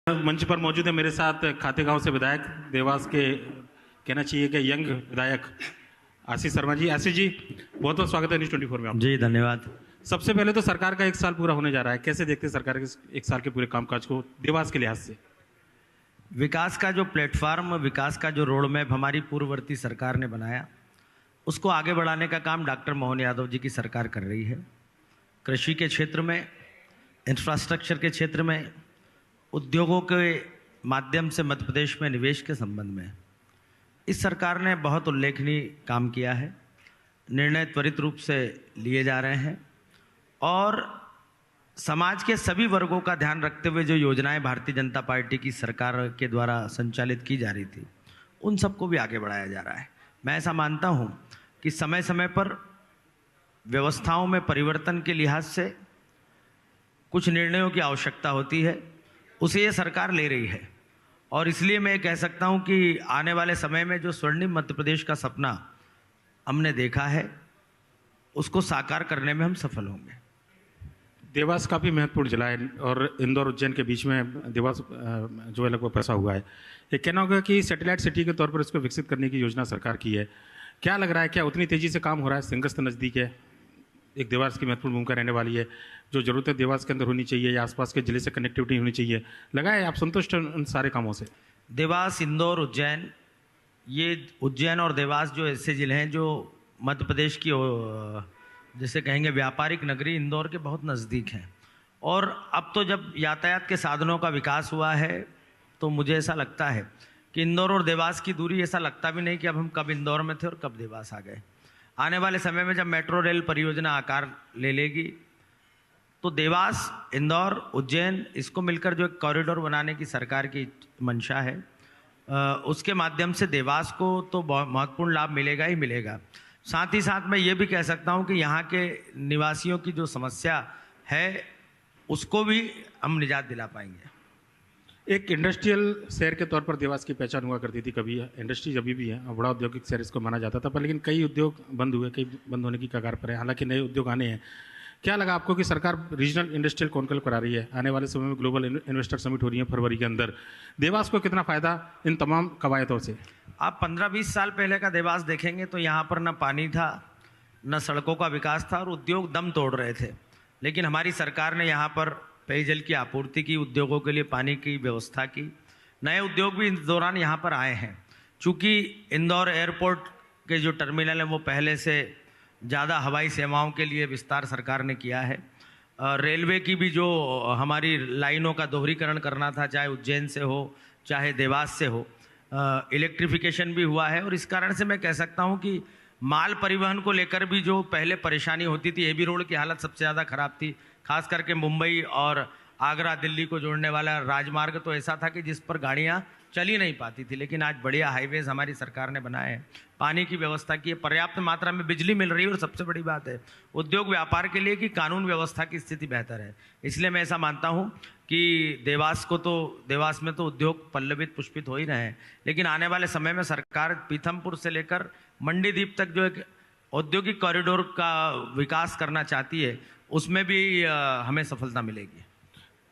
मंच पर मौजूद है मेरे साथ खातेगांव से विधायक देवास के कहना चाहिए कि यंग विधायक आशीष शर्मा जी। आशीष जी, बहुत बहुत स्वागत है न्यूज़ 24 में आप। जी धन्यवाद। सबसे पहले तो सरकार का 1 साल पूरा होने जा रहा है, कैसे देखते हैं सरकार के 1 साल के पूरे कामकाज को देवास के लिहाज से? विकास का जो प्लेटफार्म, विकास का जो रोड मैप हमारी पूर्ववर्ती सरकार ने बनाया, उसको आगे बढ़ाने का काम डॉक्टर मोहन यादव जी की सरकार कर रही है। कृषि के क्षेत्र में, इंफ्रास्ट्रक्चर के क्षेत्र में, उद्योगों के माध्यम से मध्य प्रदेश में निवेश के संबंध में इस सरकार ने बहुत उल्लेखनीय काम किया है। निर्णय त्वरित रूप से लिए जा रहे हैं और समाज के सभी वर्गों का ध्यान रखते हुए जो योजनाएं भारतीय जनता पार्टी की सरकार के द्वारा संचालित की जा रही थी, उन सबको भी आगे बढ़ाया जा रहा है। मैं ऐसा मानता हूं कि समय समय पर व्यवस्थाओं में परिवर्तन के लिहाज से कुछ निर्णयों की आवश्यकता होती है, उसे ये सरकार ले रही है। और इसलिए मैं कह सकता हूं कि आने वाले समय में जो स्वर्णिम मध्य प्रदेश का सपना हमने देखा है, उसको साकार करने में हम सफल होंगे। देवास काफ़ी महत्वपूर्ण जिला है और इंदौर उज्जैन के बीच में देवास जो है लगभग फंसा हुआ है। ये कहना होगा कि सैटेलाइट सिटी के तौर पर इसको विकसित करने की योजना सरकार की है। क्या लग रहा है, क्या उतनी तेज़ी से काम हो रहा है? सिंगस्त नज़दीक है, एक देवास की महत्वपूर्ण भूमिका रहने वाली है, जो ज़रूरतें देवास के अंदर होनी चाहिए या आसपास के जिले से कनेक्टिविटी होनी चाहिए, लगा है आप संतुष्ट हैं उन सारे कामों से? देवास, इंदौर, उज्जैन, ये उज्जैन और देवास जो ऐसे जिले हैं जो मध्य प्रदेश की जैसे कहेंगे व्यापारिक नगरी इंदौर के बहुत नज़दीक हैं। और अब तो जब यातायात के साधनों का विकास हुआ है, तो मुझे ऐसा लगता है कि इंदौर और देवास की दूरी, ऐसा लगता भी नहीं कि अब हम कब इंदौर में थे और कब देवास आ गए। आने वाले समय में जब मेट्रो रेल परियोजना आकार ले लेगी, तो देवास, इंदौर, उज्जैन, इसको मिलकर जो एक कॉरिडोर बनाने की सरकार की मंशा है, उसके माध्यम से देवास को तो बहुत महत्वपूर्ण लाभ मिलेगा ही मिलेगा। साथ ही साथ मैं ये भी कह सकता हूँ कि यहाँ के निवासियों की जो समस्या है, उसको भी हम निजात दिला पाएंगे। एक इंडस्ट्रियल शहर के तौर पर देवास की पहचान हुआ करती थी, कभी इंडस्ट्रीज अभी भी है और बड़ा औद्योगिक शहर इसको माना जाता था, पर लेकिन कई उद्योग बंद हुए, कई बंद होने की कगार पर है, हालांकि नए उद्योग आने हैं। क्या लगा आपको कि सरकार रीजनल इंडस्ट्रियल कॉन्क्लेव करा रही है? आने वाले समय में ग्लोबल इन्वेस्टर समिट हो रही है फरवरी के अंदर, देवास को कितना फ़ायदा इन तमाम कवायदों से? आप 15-20 साल पहले का देवास देखेंगे तो यहाँ पर न पानी था, न सड़कों का विकास था और उद्योग दम तोड़ रहे थे। लेकिन हमारी सरकार ने यहाँ पर पेयजल की आपूर्ति की, उद्योगों के लिए पानी की व्यवस्था की, नए उद्योग भी इस दौरान यहाँ पर आए हैं। चूँकि इंदौर एयरपोर्ट के जो टर्मिनल है वो पहले से ज़्यादा हवाई सेवाओं के लिए विस्तार सरकार ने किया है। रेलवे की भी जो हमारी लाइनों का दोहरीकरण करना था, चाहे उज्जैन से हो चाहे देवास से हो, इलेक्ट्रिफिकेशन भी हुआ है। और इस कारण से मैं कह सकता हूँ कि माल परिवहन को लेकर भी जो पहले परेशानी होती थी, हेवी रोड की हालत सबसे ज़्यादा खराब थी, खास करके मुंबई और आगरा दिल्ली को जोड़ने वाला राजमार्ग तो ऐसा था कि जिस पर गाड़ियाँ चल ही नहीं पाती थी। लेकिन आज बढ़िया हाईवेज हमारी सरकार ने बनाए हैं, पानी की व्यवस्था की है, पर्याप्त मात्रा में बिजली मिल रही है और सबसे बड़ी बात है उद्योग व्यापार के लिए कि कानून व्यवस्था की स्थिति बेहतर है। इसलिए मैं ऐसा मानता हूँ कि देवास में तो उद्योग पल्लवित पुष्पित हो ही रहे हैं, लेकिन आने वाले समय में सरकार पीथमपुर से लेकर मंडीदीप तक जो एक औद्योगिक कॉरिडोर का विकास करना चाहती है, उसमें भी हमें सफलता मिलेगी।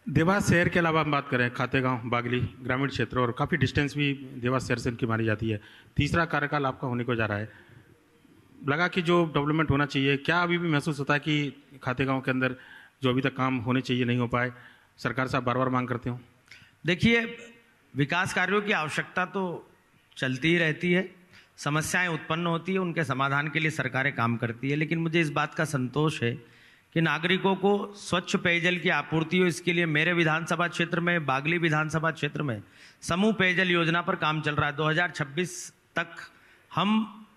देवास शहर के अलावा हम बात करें, खातेगांव, बागली, ग्रामीण क्षेत्र और काफ़ी डिस्टेंस भी देवास शहर से इनकी मानी जाती है। तीसरा कार्यकाल आपका होने को जा रहा है, लगा कि जो डेवलपमेंट होना चाहिए, क्या अभी भी महसूस होता है कि खातेगांव के अंदर जो अभी तक काम होने चाहिए नहीं हो पाए, सरकार से आप बार बार मांग करते हो? देखिए, विकास कार्यों की आवश्यकता तो चलती ही रहती है, समस्याएं उत्पन्न होती है, उनके समाधान के लिए सरकारें काम करती है। लेकिन मुझे इस बात का संतोष है कि नागरिकों को स्वच्छ पेयजल की आपूर्ति हो, इसके लिए मेरे विधानसभा क्षेत्र में, बागली विधानसभा क्षेत्र में समूह पेयजल योजना पर काम चल रहा है। 2026 तक हम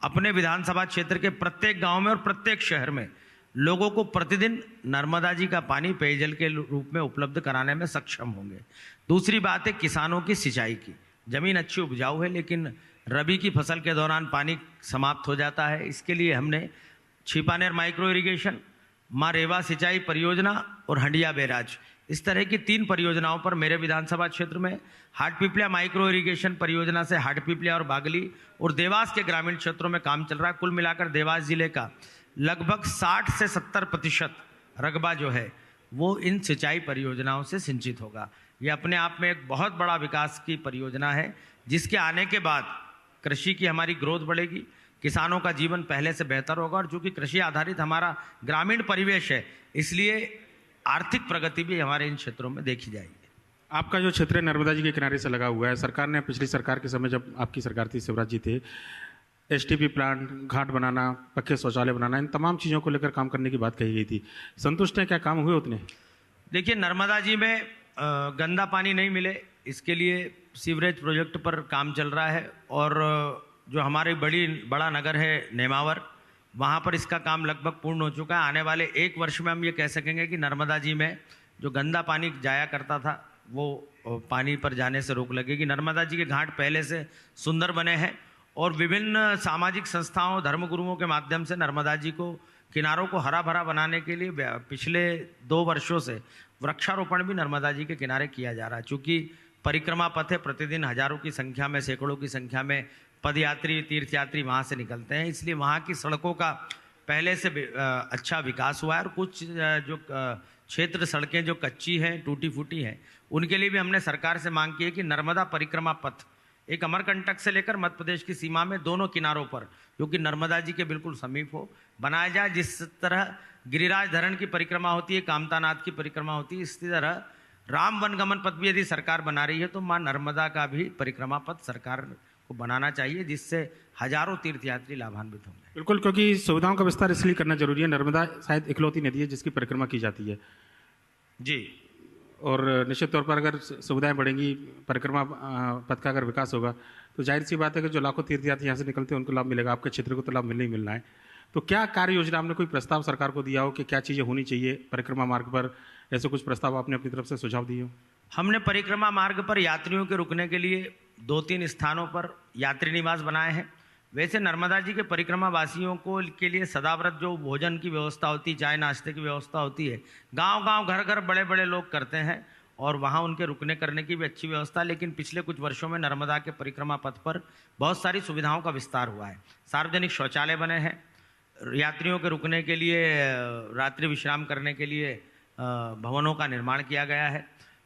अपने विधानसभा क्षेत्र के प्रत्येक गांव में और प्रत्येक शहर में लोगों को प्रतिदिन नर्मदा जी का पानी पेयजल के रूप में उपलब्ध कराने में सक्षम होंगे। दूसरी बात है किसानों की सिंचाई की। जमीन अच्छी उपजाऊ है, लेकिन रबी की फसल के दौरान पानी समाप्त हो जाता है। इसके लिए हमने छिपानेर माइक्रो इरिगेशन, माँ रेवा सिंचाई परियोजना और हंडिया बैराज, इस तरह की 3 परियोजनाओं पर मेरे विधानसभा क्षेत्र में हाटपिपलिया माइक्रो इरिगेशन परियोजना से हाटपिपलिया और बागली और देवास के ग्रामीण क्षेत्रों में काम चल रहा है। कुल मिलाकर देवास जिले का लगभग 60 से 70% रकबा जो है वो इन सिंचाई परियोजनाओं से सिंचित होगा। ये अपने आप में एक बहुत बड़ा विकास की परियोजना है, जिसके आने के बाद कृषि की हमारी ग्रोथ बढ़ेगी, किसानों का जीवन पहले से बेहतर होगा। और चूंकि कृषि आधारित हमारा ग्रामीण परिवेश है, इसलिए आर्थिक प्रगति भी हमारे इन क्षेत्रों में देखी जाएगी। आपका जो क्षेत्र है नर्मदा जी के किनारे से लगा हुआ है, सरकार ने पिछली सरकार के समय जब आपकी सरकार थी, शिवराज जी थे, एसटीपी प्लांट, घाट बनाना, पक्के शौचालय बनाना, इन तमाम चीज़ों को लेकर काम करने की बात कही गई थी। संतुष्ट हैं? क्या काम हुए उतने? देखिए, नर्मदा जी में गंदा पानी नहीं मिले, इसके लिए सीवरेज प्रोजेक्ट पर काम चल रहा है। और जो हमारे बड़ा नगर है नेमावर, वहाँ पर इसका काम लगभग पूर्ण हो चुका है। आने वाले 1 वर्ष में हम ये कह सकेंगे कि नर्मदा जी में जो गंदा पानी जाया करता था, वो पानी पर जाने से रोक लगेगी। नर्मदा जी के घाट पहले से सुंदर बने हैं और विभिन्न सामाजिक संस्थाओं, धर्मगुरुओं के माध्यम से नर्मदा जी को किनारों को हरा भरा बनाने के लिए पिछले 2 वर्षों से वृक्षारोपण भी नर्मदा जी के किनारे किया जा रहा है। चूँकि परिक्रमा पथ है, प्रतिदिन हजारों की संख्या में, सैकड़ों की संख्या में पदयात्री, तीर्थयात्री वहाँ से निकलते हैं, इसलिए वहाँ की सड़कों का पहले से अच्छा विकास हुआ है। और कुछ जो क्षेत्र सड़कें जो कच्ची हैं, टूटी फूटी हैं, उनके लिए भी हमने सरकार से मांग की है कि नर्मदा परिक्रमा पथ एक अमरकंटक से लेकर मध्य प्रदेश की सीमा में दोनों किनारों पर, जो कि नर्मदा जी के बिल्कुल समीप हो, बनाया जाए। जिस तरह गिरिराज धरण की परिक्रमा होती है, कामतानाथ की परिक्रमा होती है, इसी तरह राम वनगमन पथ भी यदि सरकार बना रही है तो माँ नर्मदा का भी परिक्रमा पथ सरकार को बनाना चाहिए, जिससे हजारों तीर्थयात्री लाभान्वित होंगे। बिल्कुल, क्योंकि सुविधाओं का विस्तार इसलिए करना जरूरी है। नर्मदा शायद इकलौती नदी है जिसकी परिक्रमा की जाती है जी। और निश्चित तौर पर अगर सुविधाएं बढ़ेंगी, परिक्रमा पथ का अगर विकास होगा, तो जाहिर सी बात है कि जो लाखों तीर्थयात्री यहाँ से निकलते हैं उनको लाभ मिलेगा, आपके क्षेत्र को तो लाभ मिलना ही मिलना है। तो क्या कार्य योजना, आपने कोई प्रस्ताव सरकार को दिया हो कि क्या चीज़ें होनी चाहिए परिक्रमा मार्ग पर? ऐसे कुछ प्रस्ताव आपने अपनी तरफ से सुझाव दिए हो? हमने परिक्रमा मार्ग पर यात्रियों के रुकने के लिए 2-3 स्थानों पर यात्री निवास बनाए हैं। वैसे नर्मदा जी के परिक्रमा वासियों को के लिए सदाव्रत जो भोजन की व्यवस्था होती है, चाय नाश्ते की व्यवस्था होती है, गांव-गांव, घर-घर बड़े बड़े लोग करते हैं और वहाँ उनके रुकने करने की भी अच्छी व्यवस्था। लेकिन पिछले कुछ वर्षों में नर्मदा के परिक्रमा पथ पर बहुत सारी सुविधाओं का विस्तार हुआ है। सार्वजनिक शौचालय बने हैं, यात्रियों के रुकने के लिए, रात्रि विश्राम करने के लिए भवनों का निर्माण किया गया है,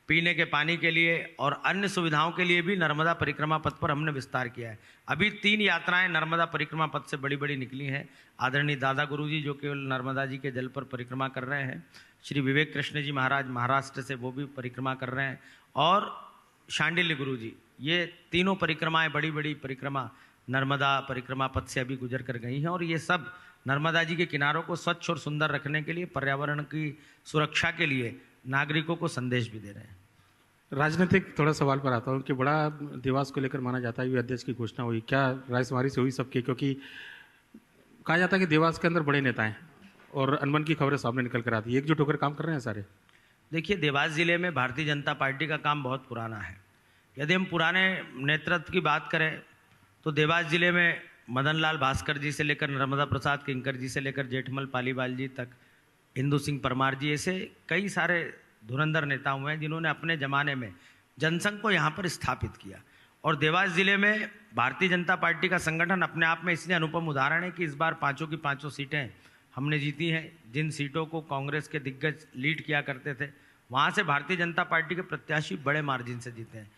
पीने के पानी के लिए और अन्य सुविधाओं के लिए भी नर्मदा परिक्रमा पथ पर हमने विस्तार किया है। अभी 3 यात्राएं नर्मदा परिक्रमा पथ से बड़ी बड़ी निकली हैं। आदरणीय दादा गुरुजी जो केवल नर्मदा जी के जल पर परिक्रमा कर रहे हैं, श्री विवेक कृष्ण जी महाराज महाराष्ट्र से वो भी परिक्रमा कर रहे हैं, और शांडिल्य गुरुजी, ये तीनों परिक्रमाएं, बड़ी बड़ी परिक्रमा नर्मदा परिक्रमा पथ से अभी गुजर कर गई हैं। और ये सब नर्मदा जी के किनारों को स्वच्छ और सुंदर रखने के लिए, पर्यावरण की सुरक्षा के लिए नागरिकों को संदेश भी दे रहे हैं। राजनीतिक थोड़ा सवाल पर आता हूँ कि बड़ा देवास को लेकर माना जाता है, ये अध्यक्ष की घोषणा हुई, क्या रायशुमारी से हुई सबके? क्योंकि कहा जाता है कि देवास के अंदर बड़े नेता हैं और अनबन की खबरें सामने निकल कर आती है, एकजुट होकर काम कर रहे हैं सारे। देखिए, देवास जिले में भारतीय जनता पार्टी का काम बहुत पुराना है। यदि हम पुराने नेतृत्व की बात करें तो देवास जिले में मदन लाल भास्कर जी से लेकर नर्मदा प्रसाद किंकर जी से लेकर जेठमल पालीवाल जी तक, इंदु सिंह परमार जी, ऐसे कई सारे धुरंधर नेता हुए हैं जिन्होंने अपने ज़माने में जनसंघ को यहाँ पर स्थापित किया। और देवास जिले में भारतीय जनता पार्टी का संगठन अपने आप में इसलिए अनुपम उदाहरण है कि इस बार 5 की 5 सीटें हमने जीती हैं। जिन सीटों को कांग्रेस के दिग्गज लीड किया करते थे, वहाँ से भारतीय जनता पार्टी के प्रत्याशी बड़े मार्जिन से जीते हैं।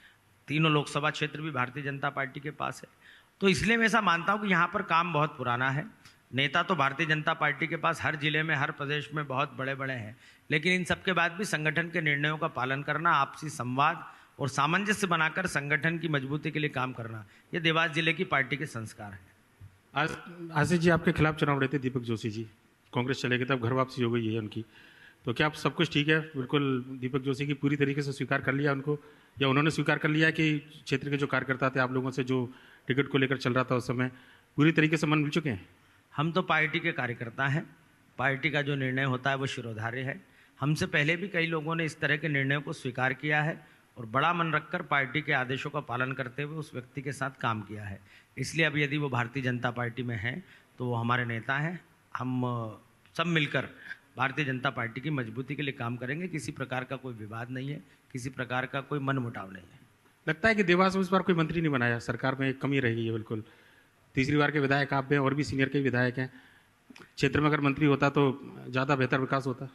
3 लोकसभा क्षेत्र भी भारतीय जनता पार्टी के पास है। तो इसलिए मैं ऐसा मानता हूँ कि यहाँ पर काम बहुत पुराना है। नेता तो भारतीय जनता पार्टी के पास हर जिले में, हर प्रदेश में बहुत बड़े बड़े हैं, लेकिन इन सबके बाद भी संगठन के निर्णयों का पालन करना, आपसी संवाद और सामंजस्य बनाकर संगठन की मजबूती के लिए काम करना, ये देवास जिले की पार्टी के संस्कार हैं। आशीष जी, आपके खिलाफ चुनाव लड़े थे दीपक जोशी जी, कांग्रेस चले गए, तब घर वापसी हो गई है उनकी, तो क्या आप सब कुछ ठीक है? बिल्कुल दीपक जोशी की पूरी तरीके से स्वीकार कर लिया उनको, या उन्होंने स्वीकार कर लिया कि क्षेत्र के जो कार्यकर्ता थे, आप लोगों से जो टिकट को लेकर चल रहा था उस समय, पूरी तरीके से मन मिल चुके हैं? हम तो पार्टी के कार्यकर्ता हैं, पार्टी का जो निर्णय होता है वो शिरोधार्य है। हमसे पहले भी कई लोगों ने इस तरह के निर्णयों को स्वीकार किया है और बड़ा मन रखकर पार्टी के आदेशों का पालन करते हुए उस व्यक्ति के साथ काम किया है। इसलिए अब यदि वो भारतीय जनता पार्टी में हैं तो वो हमारे नेता हैं। हम सब मिलकर भारतीय जनता पार्टी की मजबूती के लिए काम करेंगे। किसी प्रकार का कोई विवाद नहीं है, किसी प्रकार का कोई मनमुटाव नहीं है। लगता है कि देवास में इस बार कोई मंत्री नहीं बनाया, सरकार में एक कमी रह गई है। बिल्कुल तीसरी बार के विधायक आप हैं और भी सीनियर के विधायक हैं, क्षेत्र में अगर मंत्री होता तो ज़्यादा बेहतर विकास होता।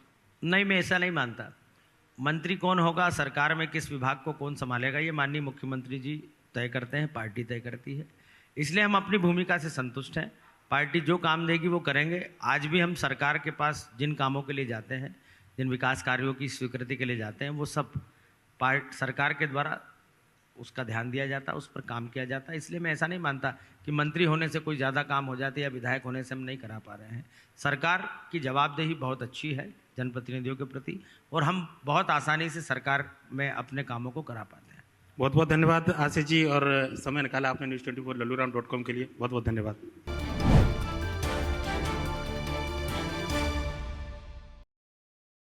नहीं, मैं ऐसा नहीं मानता। मंत्री कौन होगा, सरकार में किस विभाग को कौन संभालेगा, ये माननीय मुख्यमंत्री जी तय करते हैं, पार्टी तय करती है। इसलिए हम अपनी भूमिका से संतुष्ट हैं। पार्टी जो काम देगी वो करेंगे। आज भी हम सरकार के पास जिन कामों के लिए जाते हैं, जिन विकास कार्यों की स्वीकृति के लिए जाते हैं, वो सब सरकार के द्वारा उसका ध्यान दिया जाता है, उस पर काम किया जाता है। इसलिए मैं ऐसा नहीं मानता कि मंत्री होने से कोई ज़्यादा काम हो जाते या विधायक होने से हम नहीं करा पा रहे हैं। सरकार की जवाबदेही बहुत अच्छी है जनप्रतिनिधियों के प्रति, और हम बहुत आसानी से सरकार में अपने कामों को करा पाते हैं। बहुत बहुत धन्यवाद आशीष जी, और समय निकाला आपने News24 lalluram.com के लिए। बहुत बहुत धन्यवाद।